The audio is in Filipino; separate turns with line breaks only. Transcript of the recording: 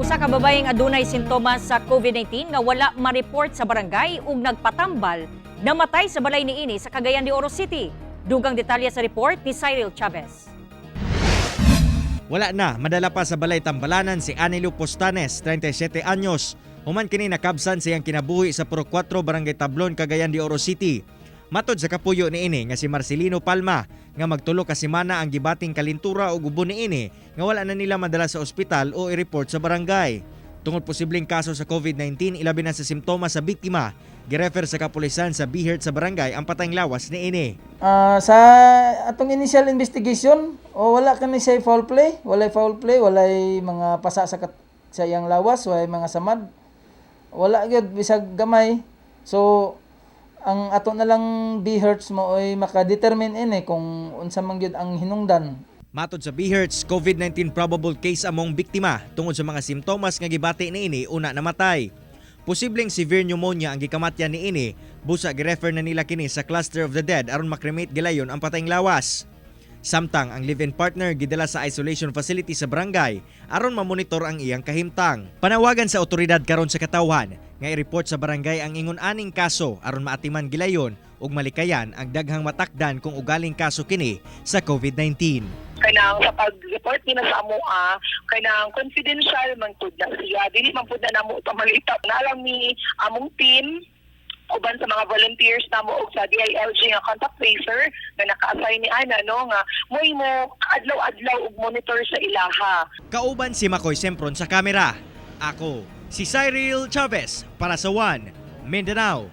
Usa ka babaeng adunay sintomas sa COVID-19 nga wala ma-report sa barangay ug nagpatambal namatay sa balay niini sa Cagayan de Oro City. Dugang detalye sa report ni Cyril Chavez.
Wala na, madala pa sa balay tambalanan si Anilo Postanes, 37 anyos. Human kini nakabsan siyang kinabuhi sa Puro 4 Barangay Tablon, Cagayan de Oro City. Matod sa kapuyo niini nga si Marcelino Palma nga magtulo ka semana ang gibating kalintura o gubo niini nga wala na nila madala sa ospital o i-report sa barangay. Tungod posibleng kaso sa COVID-19, ilabi na sa simptomas sa biktima, girefer sa kapulisan sa Bihert sa barangay ang patayng lawas niini.
Sa atong initial investigation, wala kani siya foul play, walay mga pasa sa iyang lawas, walay mga samad. Wala gyud bisag gamay. So ang ato na lang Bihert mo ay makadetermine ini kung unsa man gyud ang hinungdan.
Matod sa Bihertz, COVID-19 probable case among biktima tungod sa mga simptomas nga gibati niini una namatay. Posibleng severe pneumonia ang gikamatyan niini, busa girefer na nila kini sa cluster of the dead aron makremate gilayon ang patayng lawas. Samtang ang live-in partner gidala sa isolation facility sa barangay aron mamonitor ang iyang kahimtang. Panawagan sa otoridad karon sa katawhan nga i-report sa barangay ang ingon aning kaso aron maatiman gilayon ug malikayan ang daghang matakdan kung ugaling kaso kini sa COVID-19.
Kanang sa pag-report nila sa amoa, kanang confidential man pud na siya. Dili man pud na namo pamalita. Nalang ni among team uban sa mga volunteers namo og sa DILG nga contact tracer na naka-assign ni Ana no nga mo adlaw-adlaw og monitor sa ilaha.
Kauban si Makoy Sempron sa kamera. Ako si Cyril Chavez para sa One Mindanao.